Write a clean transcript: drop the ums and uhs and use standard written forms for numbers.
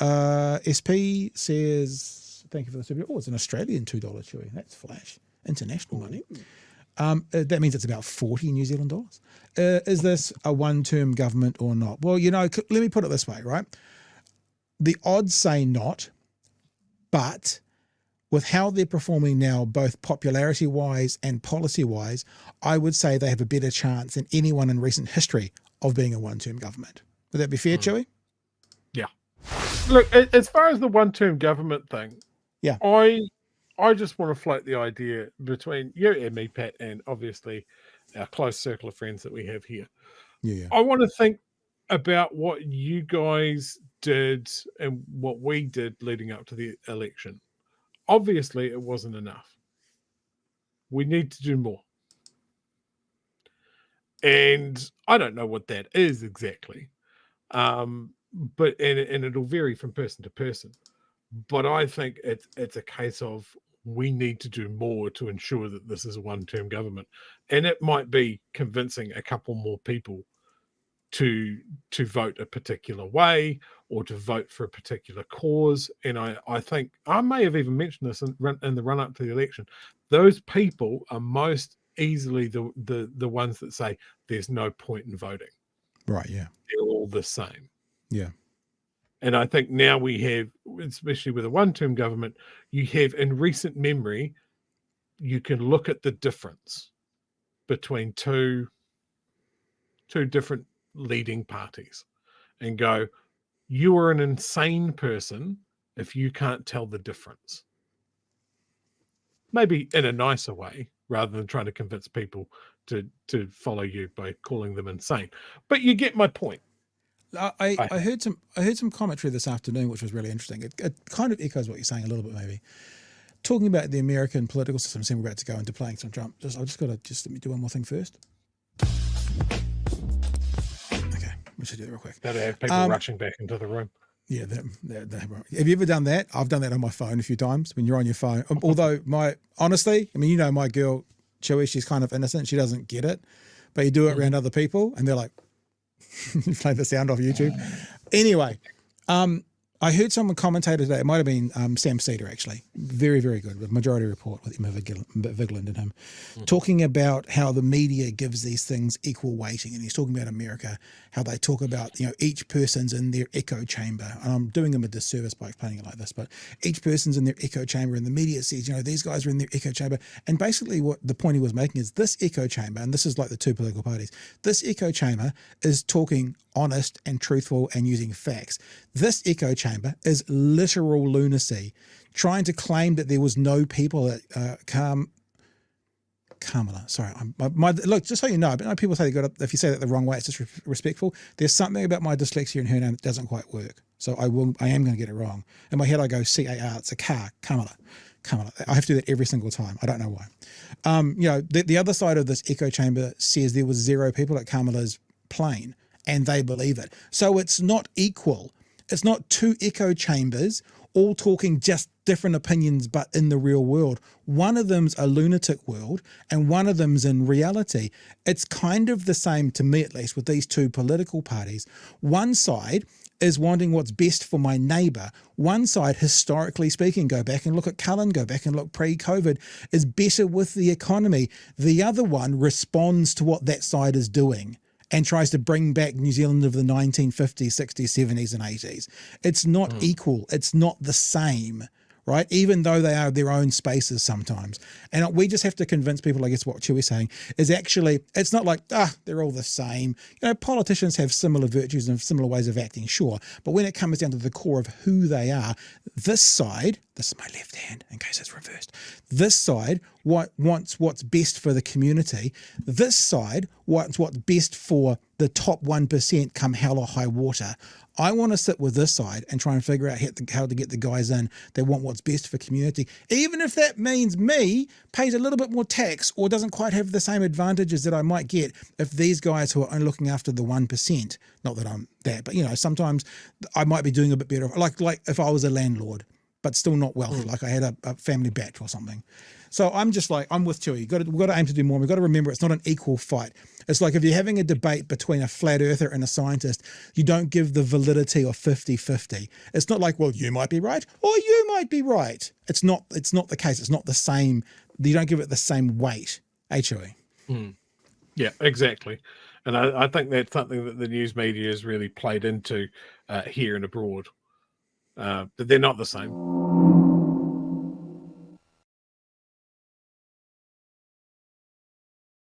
SP says, thank you for the super. Oh, it's an Australian $2 chewy. That's flash. International money. That means it's about 40 New Zealand dollars. Is this a one-term government or not? Well, let me put it this way, right? The odds say not, but with how they're performing now, both popularity-wise and policy-wise, I would say they have a better chance than anyone in recent history of being a one-term government. Would that be fair, Chewy? Yeah. Look, as far as the one-term government thing, yeah, I just want to float the idea between you and me, Pat, and obviously our close circle of friends that we have here. Yeah. I want to think about what you guys did and what we did leading up to the election. Obviously, it wasn't enough. We need to do more. And I don't know what that is exactly. But it'll vary from person to person. But I think it's a case of we need to do more to ensure that this is a one-term government. And it might be convincing a couple more people to vote a particular way or to vote for a particular cause. And I think I may have even mentioned this in the run-up to the election. Those people are most easily the ones that say there's no point in voting. Right, yeah. They're all the same. Yeah. And I think now we have, especially with a one-term government, you have in recent memory, you can look at the difference between two different leading parties and go, you are an insane person if you can't tell the difference. Maybe in a nicer way, rather than trying to convince people to follow you by calling them insane. But you get my point. I heard some commentary this afternoon, which was really interesting. It kind of echoes what you're saying a little bit, maybe. Talking about the American political system, saying we're about to go into playing some Trump. Let me do one more thing first. Okay, we should do that real quick. That'll have people rushing back into the room. Yeah, have you ever done that? I've done that on my phone a few times when you're on your phone. Although honestly, my girl Chewy, she's kind of innocent. She doesn't get it, but you do it around other people, and they're like, play the sound off YouTube. Anyway, I heard someone commentate today. It might have been Sam Cedar, actually. Very, very good with Majority Report with Emma Vigeland and him, talking about how the media gives these things equal weighting. And he's talking about America, how they talk about, each person's in their echo chamber. And I'm doing them a disservice by explaining it like this, but each person's in their echo chamber, and the media says, these guys are in their echo chamber. And basically what the point he was making is this echo chamber, and this is like the two political parties, this echo chamber is talking honest and truthful and using facts. This echo chamber is literal lunacy, trying to claim that there was no people at Kamala. Sorry, look, just so you know, but people say if you say that the wrong way, it's disrespectful. There's something about my dyslexia in her name that doesn't quite work, so I am going to get it wrong. In my head, I go CAR. It's a car. Kamala. I have to do that every single time. I don't know why. The other side of this echo chamber says there was 0 people at Kamala's plane, and they believe it. So it's not equal. It's not 2 echo chambers all talking just different opinions, but in the real world. One of them's a lunatic world and one of them's in reality. It's kind of the same, to me at least, with these two political parties. One side is wanting what's best for my neighbour. One side, historically speaking, go back and look at Cullen, go back and look pre-COVID, is better with the economy. The other one responds to what that side is doing and tries to bring back New Zealand of the 1950s, 60s, 70s and 80s. It's not equal. It's not the same, right? Even though they are their own spaces sometimes. And we just have to convince people, I guess what Chewy's saying, is actually, it's not like, they're all the same. Politicians have similar virtues and similar ways of acting, sure. But when it comes down to the core of who they are, this side, this is my left hand in case it's reversed, this side wants what's best for the community. This side wants what's best for the top 1% come hell or high water. I want to sit with this side and try and figure out how to get the guys in that want what's best for community, even if that means me pays a little bit more tax or doesn't quite have the same advantages that I might get if these guys who are only looking after the 1%, not that I'm that, but sometimes I might be doing a bit better, like if I was a landlord, but still not wealthy, like I had a family batch or something. So I'm just like, I'm with Chewie. We've got to aim to do more. We've got to remember it's not an equal fight. It's like if you're having a debate between a flat earther and a scientist, you don't give the validity of 50-50. It's not like, well, you might be right or you might be right. It's not the case. It's not the same. You don't give it the same weight. Chewie. Yeah, exactly. And I think that's something that the news media has really played into here and abroad. But they're not the same.